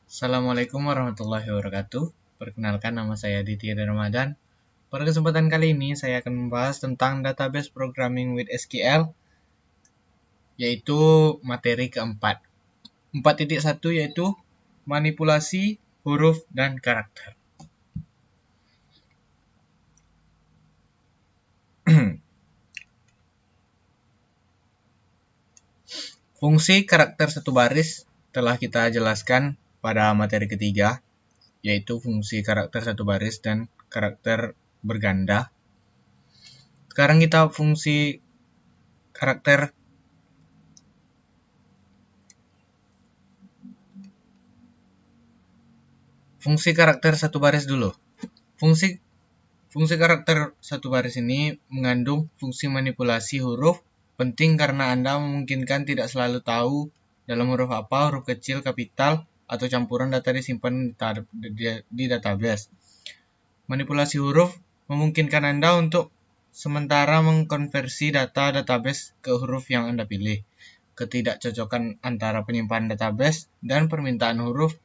Assalamualaikum warahmatullahi wabarakatuh. Perkenalkan, nama saya Aditya Ramadan. Pada kesempatan kali ini saya akan membahas tentang database programming with SQL, yaitu materi keempat. 4.1 yaitu manipulasi huruf dan karakter. Fungsi karakter satu baris telah kita jelaskan pada materi ketiga, yaitu fungsi karakter satu baris dan karakter berganda. Sekarang kita fungsi karakter satu baris dulu. Fungsi karakter satu baris ini mengandung fungsi manipulasi huruf, penting karena Anda memungkinkan tidak selalu tahu dalam huruf apa, huruf kecil, kapital, atau campuran data disimpan di database. Manipulasi huruf memungkinkan Anda untuk sementara mengkonversi data database ke huruf yang Anda pilih. Ketidakcocokan antara penyimpanan database dan permintaan huruf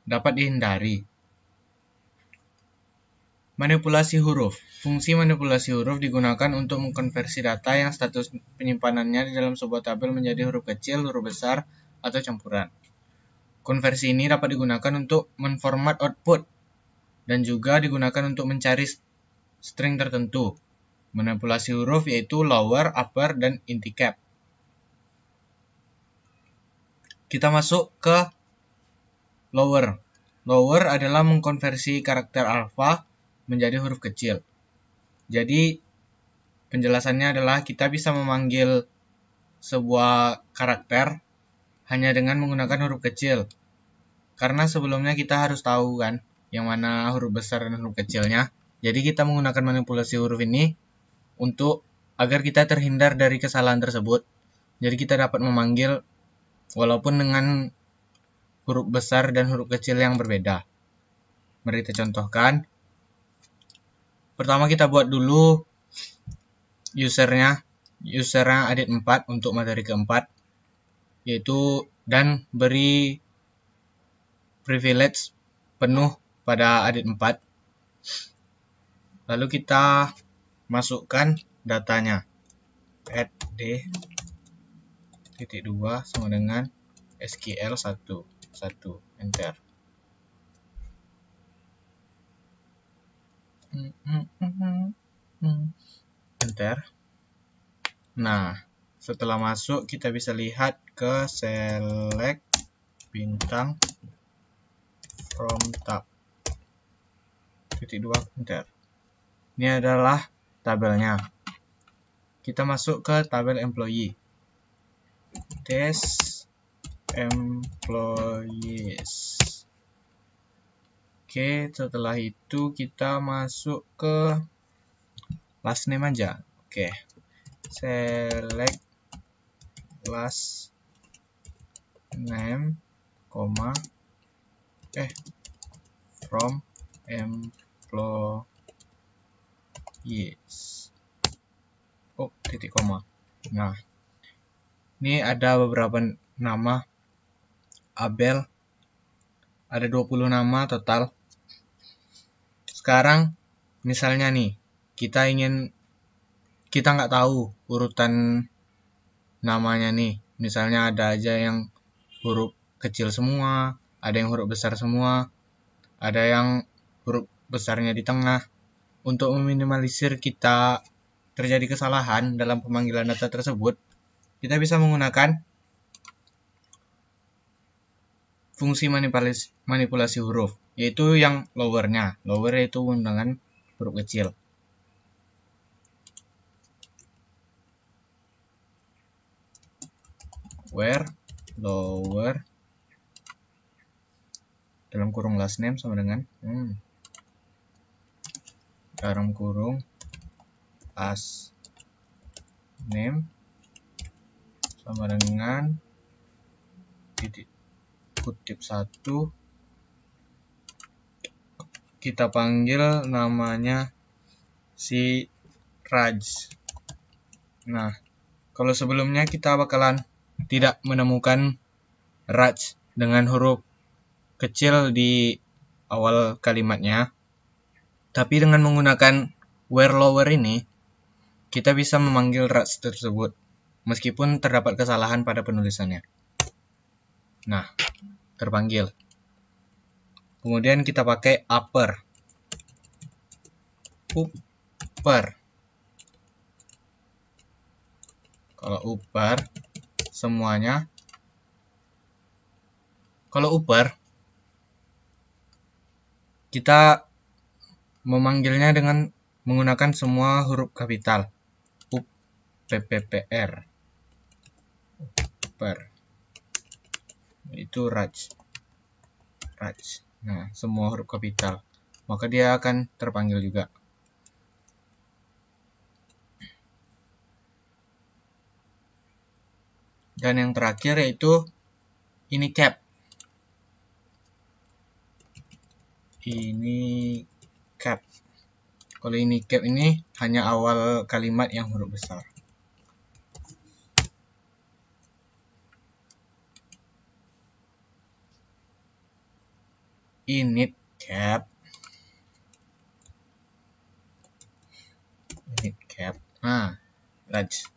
dapat dihindari. Manipulasi huruf. Fungsi manipulasi huruf digunakan untuk mengkonversi data yang status penyimpanannya di dalam sebuah tabel menjadi huruf kecil, huruf besar, atau campuran. Konversi ini dapat digunakan untuk menformat output dan juga digunakan untuk mencari string tertentu. Manipulasi huruf yaitu lower, upper, dan inti-cap. Kita masuk ke lower. Lower adalah mengkonversi karakter alfa menjadi huruf kecil. Jadi penjelasannya adalah kita bisa memanggil sebuah karakter hanya dengan menggunakan huruf kecil. Karena sebelumnya kita harus tahu kan yang mana huruf besar dan huruf kecilnya. Jadi kita menggunakan manipulasi huruf ini untuk agar kita terhindar dari kesalahan tersebut. Jadi kita dapat memanggil walaupun dengan huruf besar dan huruf kecil yang berbeda. Mari kita contohkan. Pertama kita buat dulu usernya Adit 4 untuk materi keempat, yaitu dan beri privilege penuh pada Adit 4. Lalu kita masukkan datanya. Add d.2 sama dengan SQL 1. Enter. Enter. Nah, setelah masuk kita bisa lihat ke select bintang from tab. .2 enter. Ini adalah tabelnya. Kita masuk ke tabel employee. Test employees. Oke, setelah itu kita masuk ke last name aja. Oke. Select last name, from employees. Titik koma. Nah, ini ada beberapa nama. Abel. Ada 20 nama total. Sekarang misalnya nih, kita nggak tahu urutan namanya nih. Misalnya ada aja yang huruf kecil semua, ada yang huruf besar semua, ada yang huruf besarnya di tengah. Untuk meminimalisir kita terjadi kesalahan dalam pemanggilan data tersebut, kita bisa menggunakan fungsi manipulasi huruf, yaitu yang lowernya. Lower yaitu menggunakan huruf kecil. Where lower dalam kurung last name sama dengan dalam kurung last name sama dengan titik kutip 1, kita panggil namanya si Raj. Nah, kalau sebelumnya kita bakalan tidak menemukan Raj dengan huruf kecil di awal kalimatnya. Tapi dengan menggunakan where lower ini, kita bisa memanggil Raj tersebut, meskipun terdapat kesalahan pada penulisannya. Nah, terpanggil. Kemudian kita pakai upper. Upper. Kalau upper, semuanya. Kalau upper, kita memanggilnya dengan menggunakan semua huruf kapital. PPPR. Upper. Itu Raj. Raj. Nah, semua huruf kapital. Maka dia akan terpanggil juga. Dan yang terakhir yaitu ini cap. Ini cap. Kalau ini cap ini hanya awal kalimat yang huruf besar. Init cap. Init cap. Nah, Raj.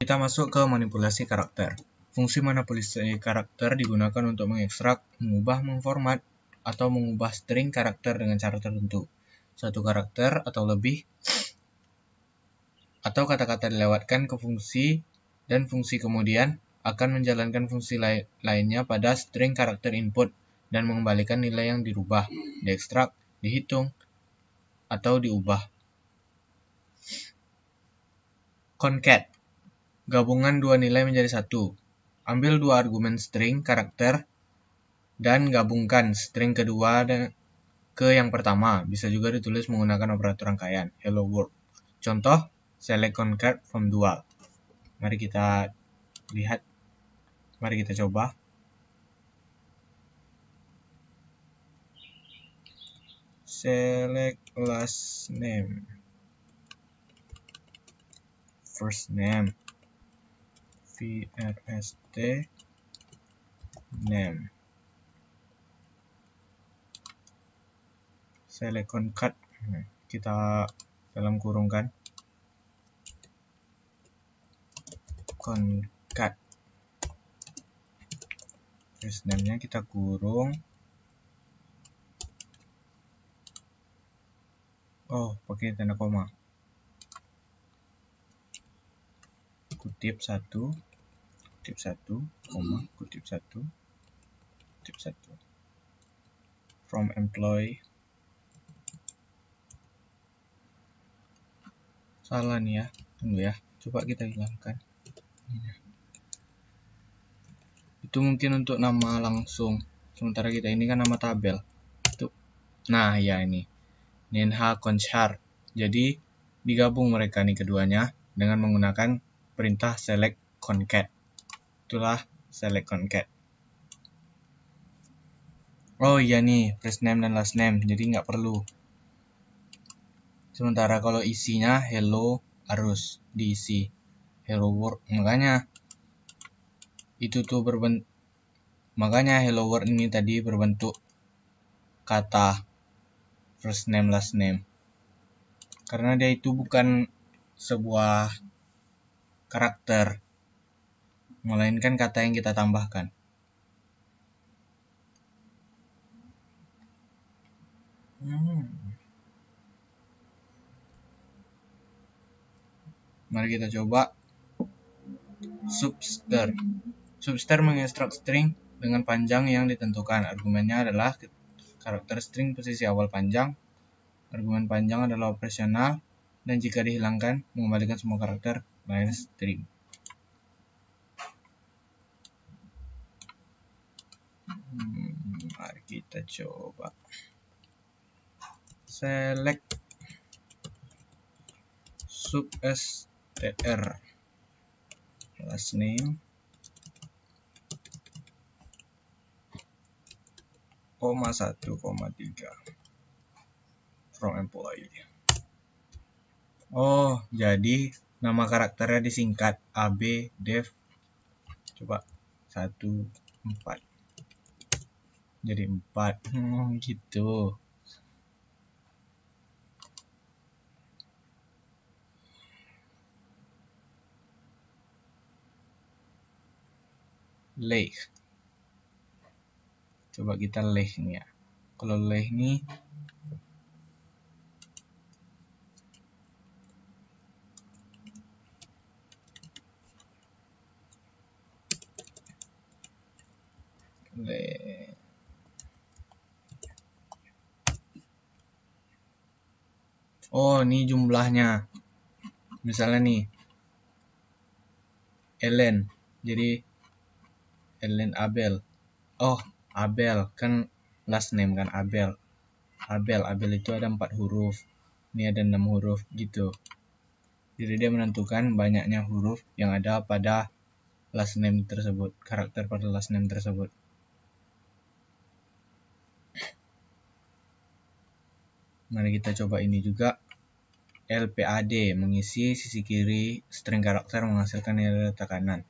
Kita masuk ke manipulasi karakter. Fungsi manipulasi karakter digunakan untuk mengekstrak, mengubah, memformat, atau mengubah string karakter dengan cara tertentu. Satu karakter atau lebih, atau kata-kata dilewatkan ke fungsi, dan fungsi kemudian akan menjalankan fungsi lainnya pada string karakter input dan mengembalikan nilai yang dirubah, diekstrak, dihitung, atau diubah. Concat. Gabungan dua nilai menjadi satu. Ambil dua argumen string karakter dan gabungkan string kedua ke yang pertama. Bisa juga ditulis menggunakan operator rangkaian. Hello world. Contoh, select concat from dual. Mari kita lihat. Mari kita coba. Select last name. First name. VRST name. Select concat. Kita dalam kurung kan. Concat. First name-nya kita kurung. Oh, pakai tanda koma. Kutip 1, kutip 1, koma, kutip 1, kutip 1. From employee. Salah nih ya. Tunggu ya. Coba kita hilangkan. Itu mungkin untuk nama langsung. Sementara kita ini kan nama tabel. Itu. Nah, ya ini. Nenha Conchar. Jadi digabung mereka nih keduanya dengan menggunakan perintah select concat. Itulah select concat. Oh iya nih, first name dan last name, jadi nggak perlu. Sementara kalau isinya hello harus diisi hello world, makanya itu tuh makanya hello world ini tadi berbentuk kata first name last name. Karena dia itu bukan sebuah karakter, melainkan kata yang kita tambahkan. Mari kita coba subster. Subster mengekstrak string dengan panjang yang ditentukan. Argumennya adalah karakter string posisi awal panjang. Argumen panjang adalah operasional dan jika dihilangkan mengembalikan semua karakter lain string. Mari kita coba. Select substr last name, koma 1, koma 3 from employee. Oh, jadi nama karakternya disingkat AB Dev. Coba 1 4 jadi 4 gitu. Leh, coba kita leh nih ya. Kalau leh nih leh. Oh, ini jumlahnya. Misalnya nih Ellen, jadi Ellen Abel. Oh, Abel kan last name kan Abel. Abel itu ada 4 huruf. Ini ada 6 huruf gitu. Jadi dia menentukan banyaknya huruf yang ada pada last name tersebut, karakter pada last name tersebut. Mari kita coba ini juga. LPAD mengisi sisi kiri string karakter menghasilkan nilai tekanan.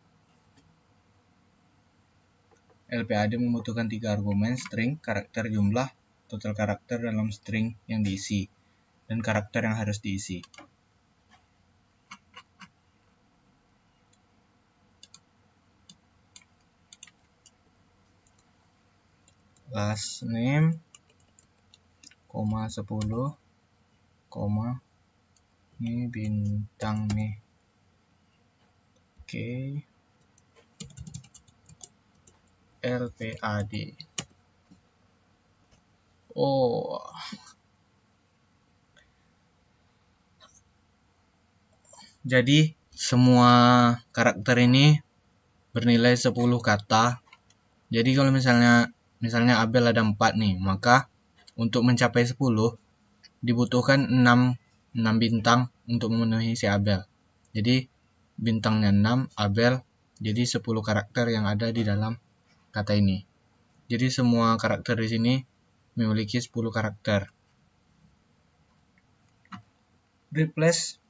LPAD membutuhkan 3 argumen, string, karakter, jumlah, total karakter dalam string yang diisi, dan karakter yang harus diisi. Last name, 10, ini bintang nih. Oke. LPAD. Oh. Jadi semua karakter ini bernilai 10 kata. Jadi kalau misalnya Abel ada 4 nih, maka untuk mencapai 10 dibutuhkan 6 bintang untuk memenuhi si Abel. Jadi bintangnya 6, Abel, jadi 10 karakter yang ada di dalam kata ini. Jadi semua karakter di sini memiliki 10 karakter. Replace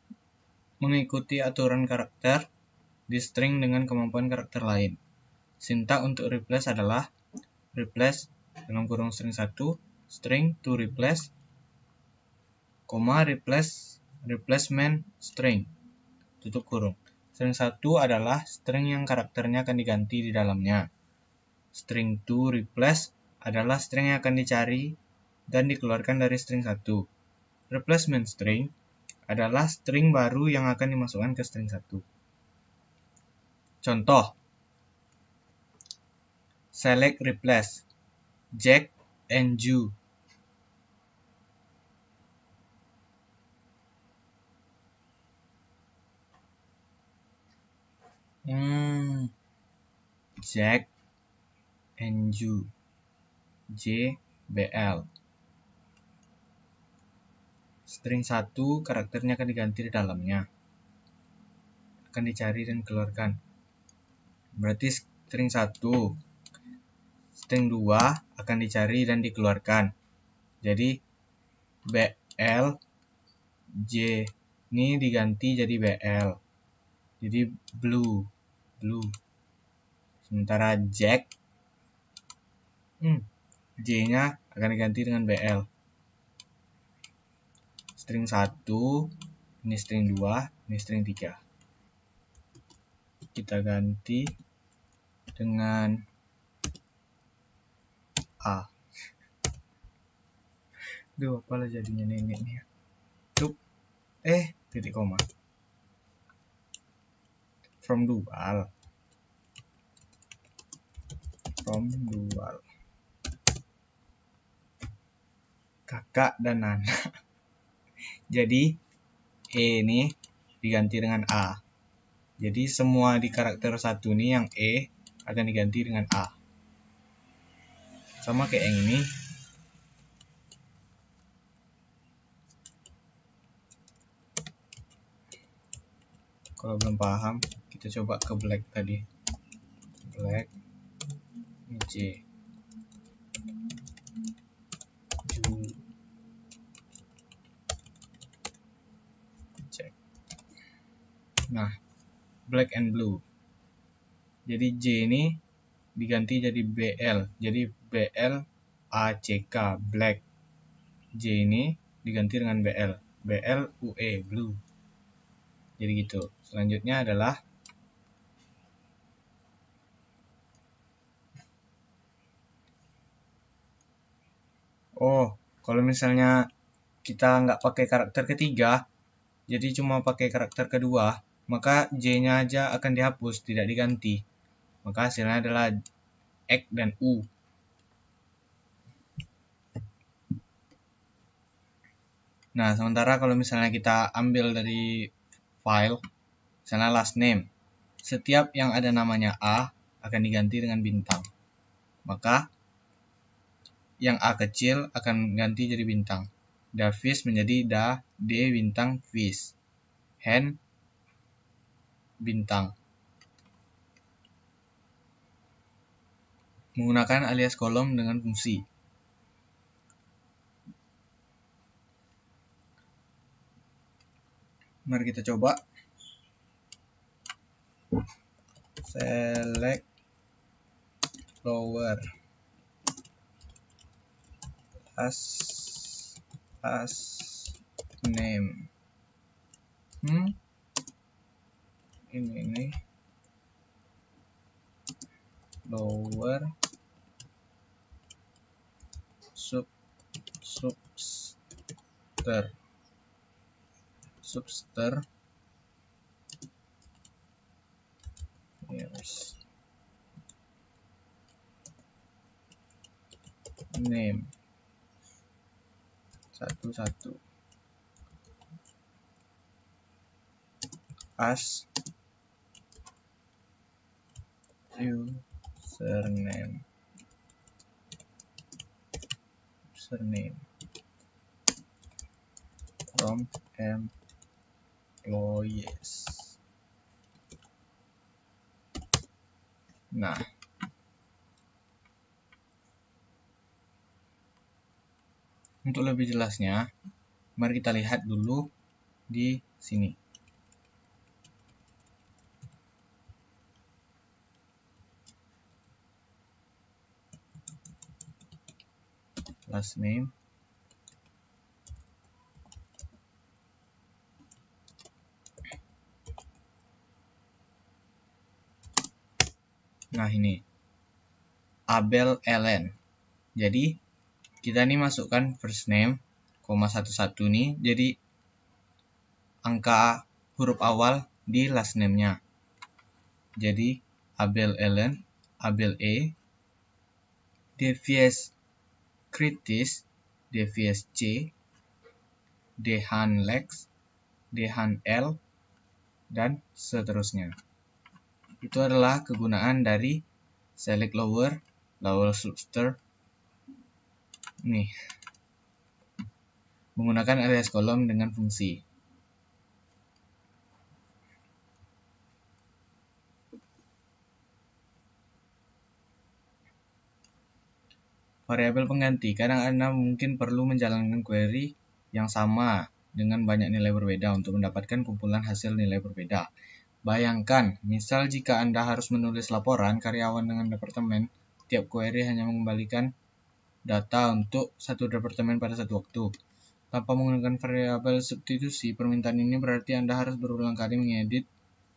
mengikuti aturan karakter di string dengan kemampuan karakter lain. Sintak untuk replace adalah replace dalam kurung string 1, string to replace, replacement string, tutup kurung. String 1 adalah string yang karakternya akan diganti di dalamnya. String to replace adalah string yang akan dicari dan dikeluarkan dari string 1. Replacement string adalah string baru yang akan dimasukkan ke string 1. Contoh, select replace Jack and Joe. Jack and Joe, JBL. String 1 karakternya akan diganti di dalamnya, akan dicari dan keluarkan. Berarti string 1, string 2 akan dicari dan dikeluarkan. Jadi BL, J ini diganti jadi BL. Jadi blue. Sementara Jack, J-nya akan diganti dengan BL. String 1, ini string 2, ini string 3. Kita ganti dengan A. Duh, apalah jadinya nenek nih. Titik koma. From dual. Kakak dan anak. Jadi E ini diganti dengan A. Jadi semua di karakter 1 ini yang E akan diganti dengan A. Sama kayak yang ini. Kalau belum paham, kita coba ke black tadi. Black, J, Jack. Nah, black and blue. Jadi J ini diganti jadi BL. Jadi BL ACK black. J ini diganti dengan BL. BL UE blue. Jadi gitu. Selanjutnya adalah kalau misalnya kita nggak pakai karakter ketiga, jadi cuma pakai karakter kedua, maka J-nya aja akan dihapus, tidak diganti. Maka hasilnya adalah X dan U. Nah, sementara kalau misalnya kita ambil dari file, misalnya last name, setiap yang ada namanya A akan diganti dengan bintang. Maka yang A kecil akan ganti jadi bintang. Davis menjadi D bintang fish. Hen bintang. Menggunakan alias kolom dengan fungsi. Mari kita coba. Select lower as name. Ini lower subster yes. Name 11 as username from employees. Nah, untuk lebih jelasnya, mari kita lihat dulu di sini. Last name. Nah, ini Abel Ellen. Jadi kita nih masukkan first name, 11 nih, jadi angka huruf awal di last name-nya. Jadi Abel Ellen, Abel E, Devies Kritis, Devies C, Dehan Lex, Dehan L, dan seterusnya. Itu adalah kegunaan dari select lower subster nih, menggunakan alias kolom dengan fungsi. Variabel pengganti. Kadang Anda mungkin perlu menjalankan query yang sama dengan banyak nilai berbeda untuk mendapatkan kumpulan hasil nilai berbeda. Bayangkan, misal jika Anda harus menulis laporan karyawan dengan departemen, tiap query hanya mengembalikan data untuk satu departemen pada satu waktu. Tanpa menggunakan variabel substitusi, permintaan ini berarti Anda harus berulang kali mengedit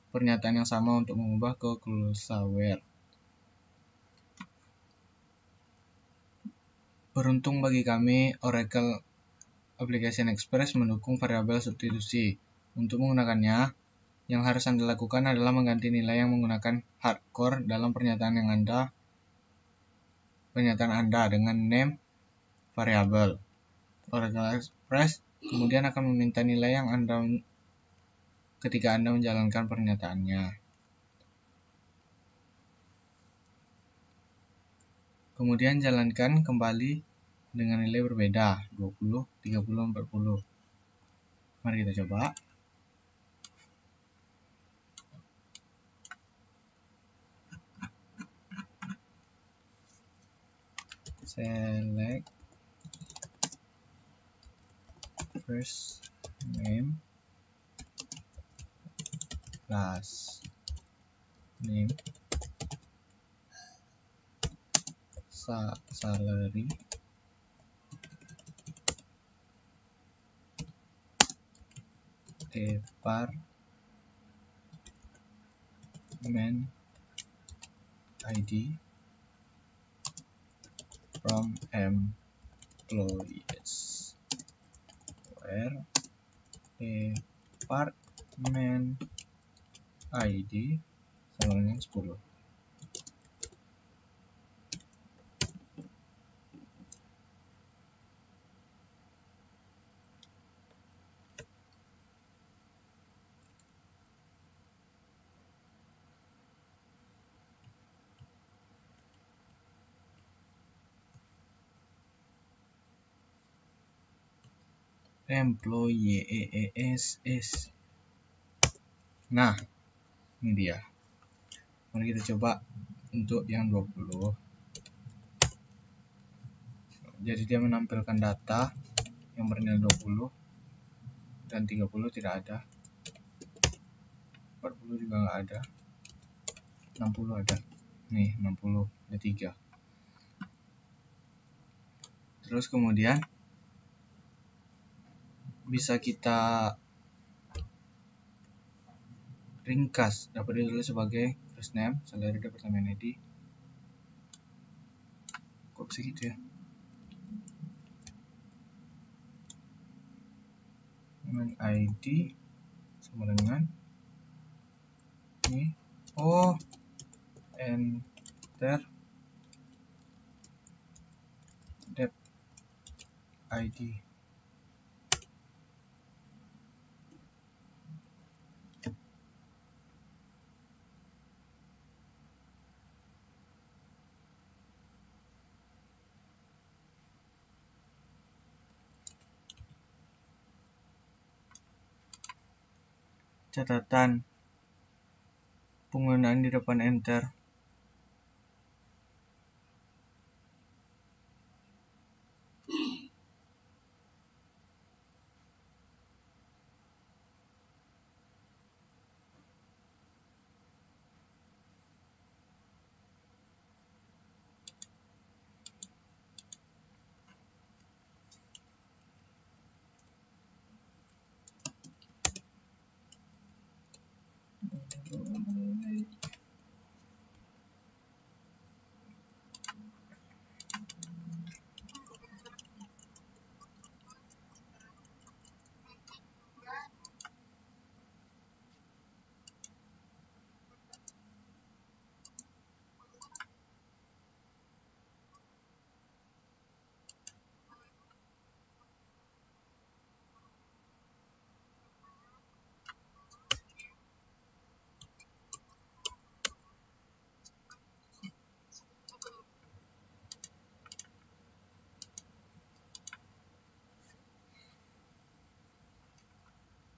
pernyataan yang sama untuk mengubah ke Closeware. Beruntung bagi kami, Oracle Application Express mendukung variabel substitusi. Untuk menggunakannya, yang harus Anda lakukan adalah mengganti nilai yang menggunakan hardcore dalam pernyataan Anda dengan name variabel. Oracle Express kemudian akan meminta nilai yang ketika Anda menjalankan pernyataannya. Kemudian jalankan kembali dengan nilai berbeda, 20, 30, 40. Mari kita coba. Select first name plus name salary department ID from employees, where department ID sama dengan 10. Employees. Nah, ini dia. Mari kita coba untuk yang 20. Jadi dia menampilkan data yang bernilai 20 dan 30 tidak ada. 40 juga nggak ada. 60 ada. Nih, 60 ada 3. Terus kemudian bisa kita ringkas, dapat ditulis sebagai first name, salary, department ID. Kok bisa gitu ya? Dengan ID sama dengan ini. Oh, enter dep ID. Catatan penggunaan di depan enter.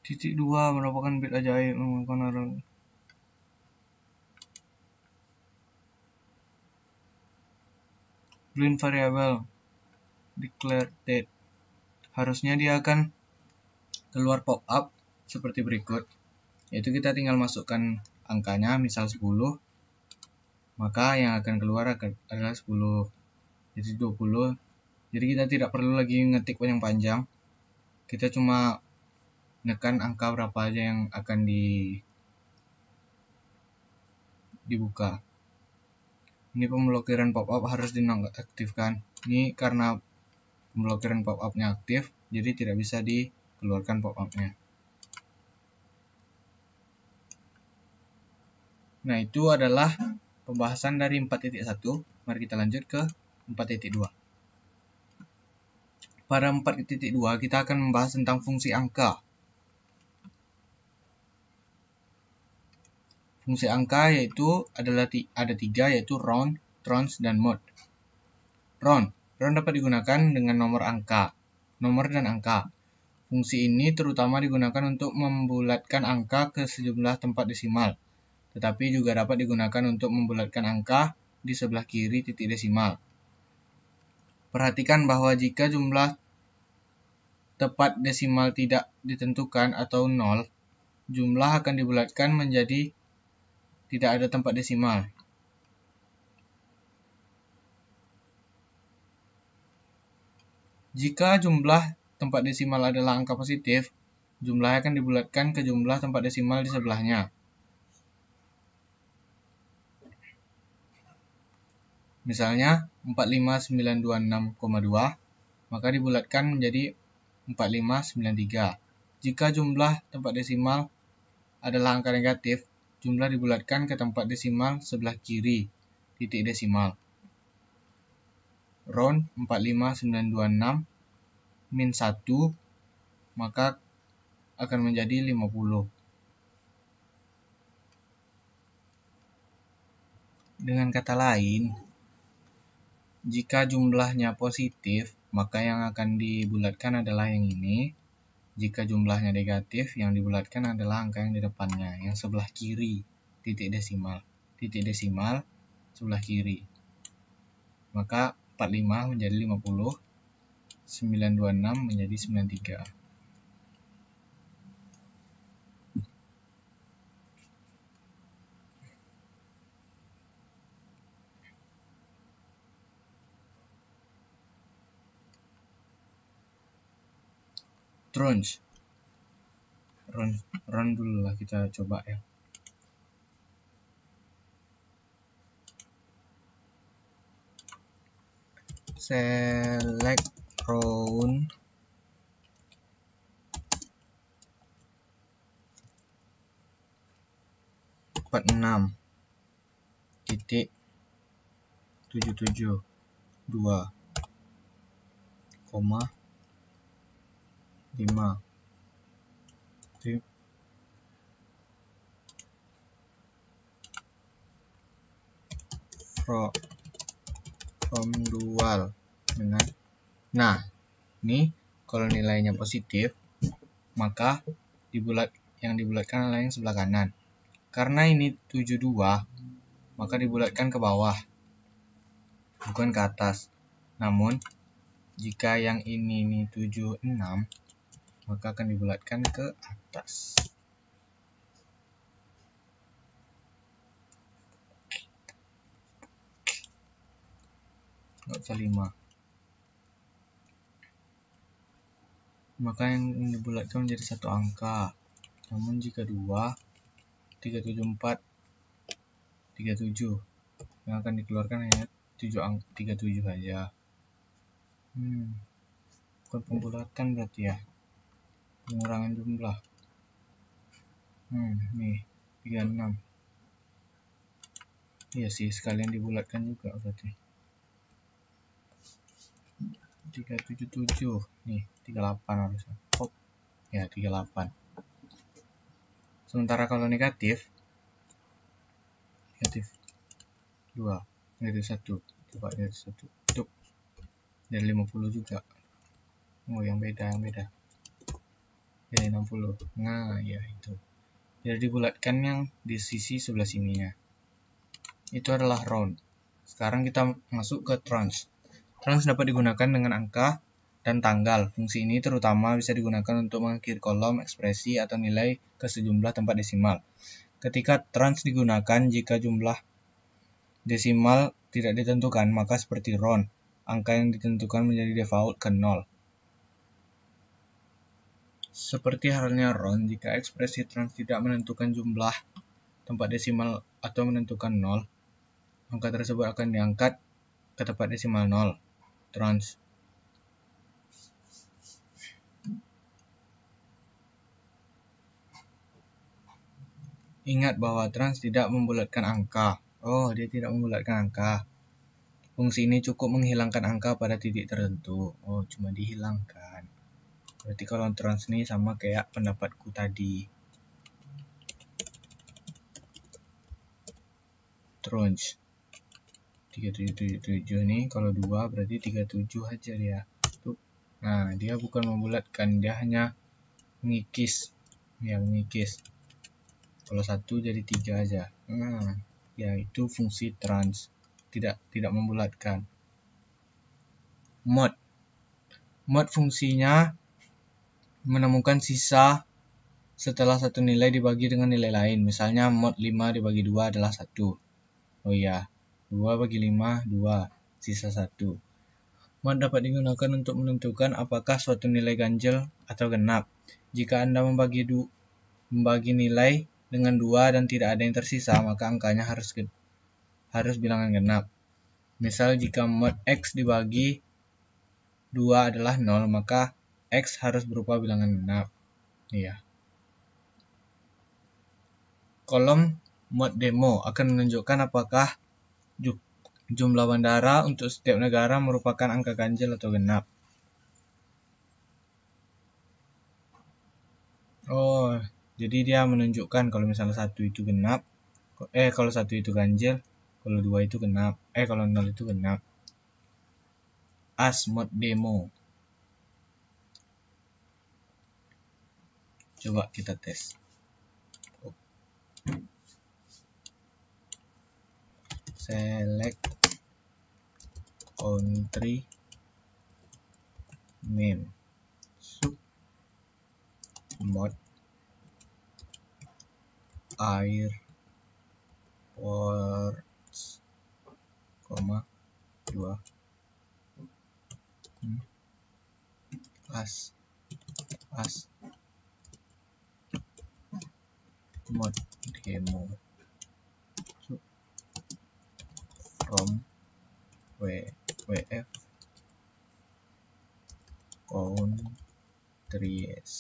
Titik 2 merupakan bit ajaib menggunakan arah boolean variable declare date. Harusnya dia akan keluar pop up seperti berikut, yaitu kita tinggal masukkan angkanya, misal 10, maka yang akan keluar adalah 10. Jadi 20. Jadi kita tidak perlu lagi ngetik panjang-panjang, kita cuma nekan angka berapa aja yang akan dibuka. Ini pemblokiran pop-up harus dinonaktifkan. Ini karena pemblokiran pop-up-nya aktif, jadi tidak bisa dikeluarkan pop-up-nya. Nah, itu adalah pembahasan dari 4.1. Mari kita lanjut ke 4.2. Pada 4.2 kita akan membahas tentang fungsi angka. Fungsi angka ada 3, yaitu round, rounds, dan mod. Round dapat digunakan dengan nomor dan angka. Fungsi ini terutama digunakan untuk membulatkan angka ke sejumlah tempat desimal, tetapi juga dapat digunakan untuk membulatkan angka di sebelah kiri titik desimal. Perhatikan bahwa jika jumlah tepat desimal tidak ditentukan atau 0, jumlah akan dibulatkan menjadi tidak ada tempat desimal. Jika jumlah tempat desimal adalah angka positif, jumlahnya akan dibulatkan ke jumlah tempat desimal di sebelahnya. Misalnya 45926,2, maka dibulatkan menjadi 4593. Jika jumlah tempat desimal adalah angka negatif, jumlah dibulatkan ke tempat desimal sebelah kiri titik desimal. Round 45926 min 1, maka akan menjadi 50. Dengan kata lain, jika jumlahnya positif, maka yang akan dibulatkan adalah yang ini. Jika jumlahnya negatif, yang dibulatkan adalah angka yang di depannya, yang sebelah kiri titik desimal. Titik desimal sebelah kiri. Maka 45 menjadi 50, 926 menjadi 93. Trunch. Run dulu lah, kita coba ya. Select round 46 titik 77 2 koma 5 from dual dengan, nah ini kalau nilainya positif, maka yang dibulatkan adalah yang sebelah kanan. Karena ini 72, maka dibulatkan ke bawah, bukan ke atas. Namun jika yang ini 76, maka akan dibulatkan ke atas. Nggak usah 5. Maka yang dibulatkan menjadi satu angka. Namun jika 2, 374, 37, yang akan dikeluarkan hanya 37 saja. Bukan pembulatan berarti ya, pengurangan jumlah. Nih 36. Iya sih, sekalian dibulatkan juga berarti. 377, nih 38 harusnya. Ya 38. Sementara kalau negatif 2, negatif 1, coba negatif 1, tuh dari 50 juga. Yang beda dari 60. Nah ya itu, jadi dibulatkan yang di sisi sebelah sininya. Itu adalah round. Sekarang kita masuk ke trunch. Trunch dapat digunakan dengan angka dan tanggal. Fungsi ini terutama bisa digunakan untuk mengakhiri kolom, ekspresi, atau nilai ke sejumlah tempat desimal. Ketika trunch digunakan jika jumlah desimal tidak ditentukan, maka seperti round, angka yang ditentukan menjadi default ke 0. Seperti halnya round, jika ekspresi trunch tidak menentukan jumlah tempat desimal atau menentukan 0, angka tersebut akan diangkat ke tempat desimal 0. Trunch. Ingat bahwa trunch tidak membulatkan angka. Oh, dia tidak membulatkan angka. Fungsi ini cukup menghilangkan angka pada titik tertentu. Oh, cuma dihilangkan. Berarti kalau trunch ini sama kayak pendapatku tadi. Trunch 3777 nih, kalau 2 berarti 37 aja dia. Tuh. Nah, dia bukan membulatkan, dia hanya mengikis. Ya, mengikis. Kalau 1 jadi 3 aja. Nah, ya itu fungsi trunch, tidak membulatkan. Mod fungsinya menemukan sisa setelah satu nilai dibagi dengan nilai lain. Misalnya mod 5 dibagi 2 adalah 1. Oh iya, 2 bagi 5, 2, sisa 1. Mod dapat digunakan untuk menentukan apakah suatu nilai ganjil atau genap. Jika Anda membagi nilai dengan 2 dan tidak ada yang tersisa, maka angkanya harus bilangan genap. Misal jika mod X dibagi 2 adalah 0, maka X harus berupa bilangan genap. Iya. Kolom mod demo akan menunjukkan apakah jumlah bandara untuk setiap negara merupakan angka ganjil atau genap. Oh, jadi dia menunjukkan kalau misalnya satu itu genap, kalau satu itu ganjil, kalau 2 itu genap, kalau 0 itu genap. As mod demo. Coba kita tes. Select country name sub mod airports, 2 as mod demo from wf countries,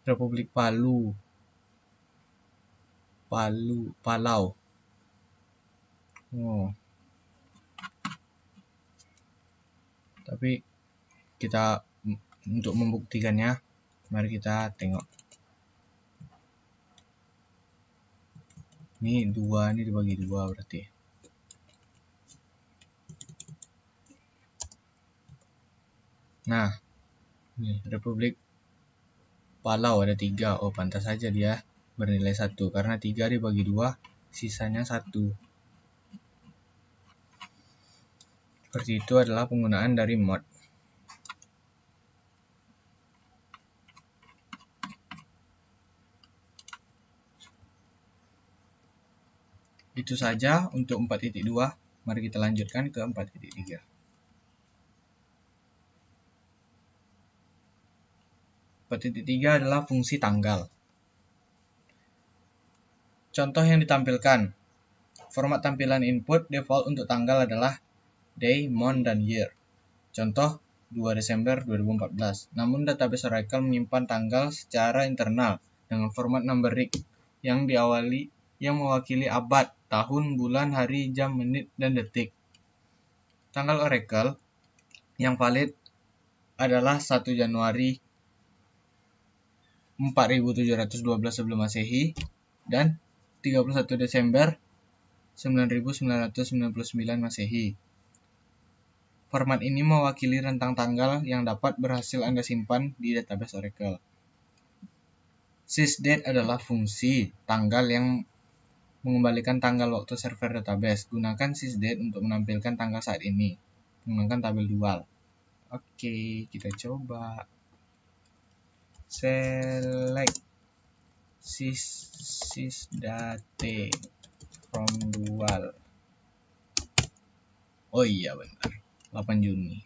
Republik Palau. Oh. Tapi kita untuk membuktikannya, mari kita tengok. Ini 2 ini dibagi 2 berarti. Nah, ini Republik Palau ada 3. Oh, pantas saja dia bernilai 1 karena 3 dibagi 2 sisanya 1. Seperti itu adalah penggunaan dari mod. Itu saja untuk 4.2. Mari kita lanjutkan ke 4.3. 4.3 adalah fungsi tanggal. Contoh yang ditampilkan. Format tampilan input default untuk tanggal adalah day, month, dan year. Contoh 2 Desember 2014. Namun database Oracle menyimpan tanggal secara internal dengan format numeric yang mewakili abad, tahun, bulan, hari, jam, menit, dan detik. Tanggal Oracle yang valid adalah 1 Januari 4712 sebelum Masehi dan 31 Desember 9999 Masehi. Format ini mewakili rentang tanggal yang dapat berhasil Anda simpan di database Oracle. Sysdate adalah fungsi tanggal yang mengembalikan tanggal waktu server database. Gunakan sysdate untuk menampilkan tanggal saat ini menggunakan tabel dual. Oke, kita coba. Select sysdate from dual. Oh iya benar, 8 Juni.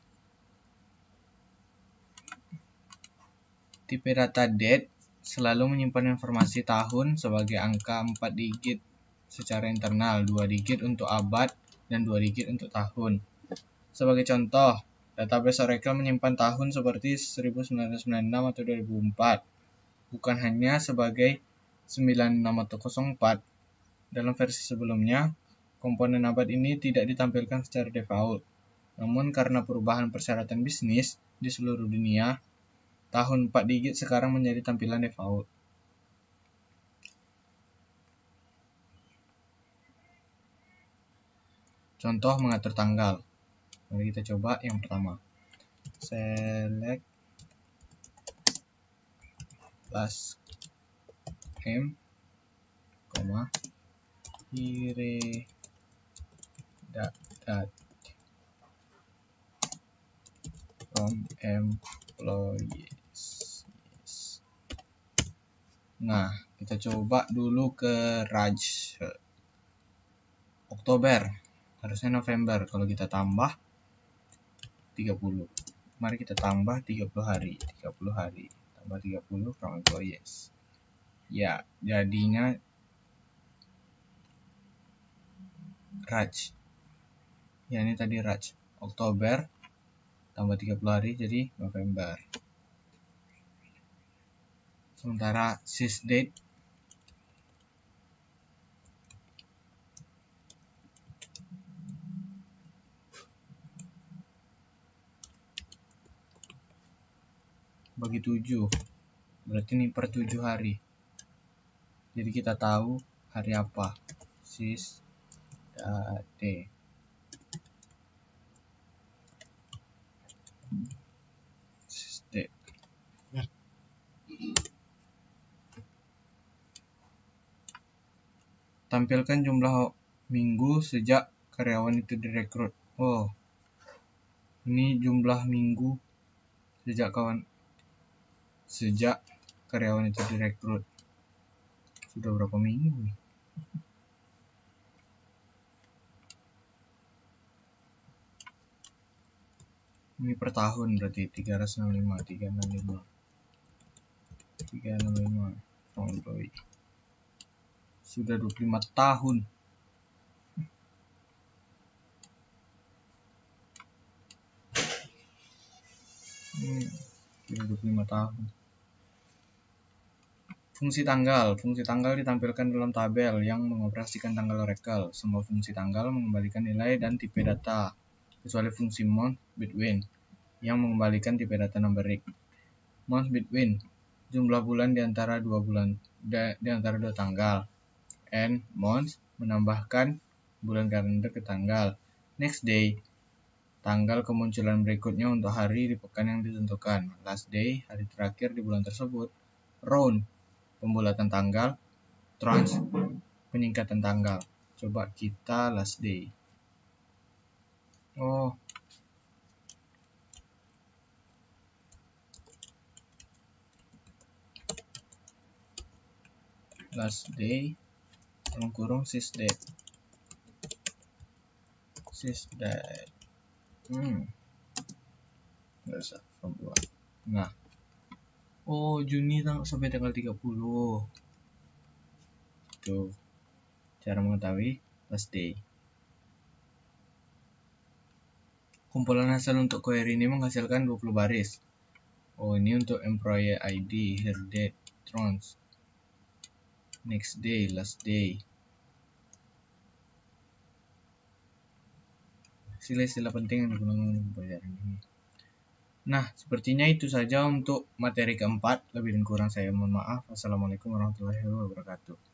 Tipe data date selalu menyimpan informasi tahun sebagai angka 4 digit secara internal, 2 digit untuk abad, dan 2 digit untuk tahun. Sebagai contoh, database Oracle menyimpan tahun seperti 1996 atau 2004, bukan hanya sebagai 96 atau 04. Dalam versi sebelumnya, komponen abad ini tidak ditampilkan secara default. Namun karena perubahan persyaratan bisnis di seluruh dunia, tahun 4 digit sekarang menjadi tampilan default. Contoh mengatur tanggal. Mari kita coba yang pertama. Select last name, hire dat from m employees. Nah, kita coba dulu ke Raj. Oktober, harusnya November. Kalau kita tambah 30. Mari kita tambah 30 hari. 30 hari. Tambah 30 from employees. Ya, jadinya Raj. Ya, ini tadi Raj. Oktober tambah 30 hari jadi November. Sementara sysdate bagi 7. Berarti ini per 7 hari. Jadi kita tahu hari apa. Sysdate. Sysdate. Tampilkan jumlah minggu sejak karyawan itu direkrut. Oh, ini jumlah minggu sejak karyawan itu direkrut. Sudah berapa minggu nih? Ini per tahun berarti 365 from employee. Sudah 25 tahun. Sudah 25 tahun. Fungsi tanggal ditampilkan dalam tabel yang mengoperasikan tanggal Oracle. Semua fungsi tanggal mengembalikan nilai dan tipe data, kecuali fungsi month between yang mengembalikan tipe data numberic. Month between, jumlah bulan di antara dua tanggal. And month, menambahkan bulan kalender ke tanggal. Next day, tanggal kemunculan berikutnya untuk hari di pekan yang ditentukan. Last day, hari terakhir di bulan tersebut. Round, pembulatan tanggal. Trans, peningkatan tanggal. Coba kita last day. Oh, last day kurung sysdate. Nggak usah buat. Nah, oh Juni sampai tanggal 30. Tuh cara mengetahui last day. Kumpulan hasil untuk query ini menghasilkan 20 baris. Oh, ini untuk employee ID, here date, trans, next day, last day. Istilah-istilah penting yang digunakan untuk pelajaran ini. Nah, sepertinya itu saja untuk materi keempat. Lebih dan kurang saya mohon maaf. Wassalamualaikum warahmatullahi wabarakatuh.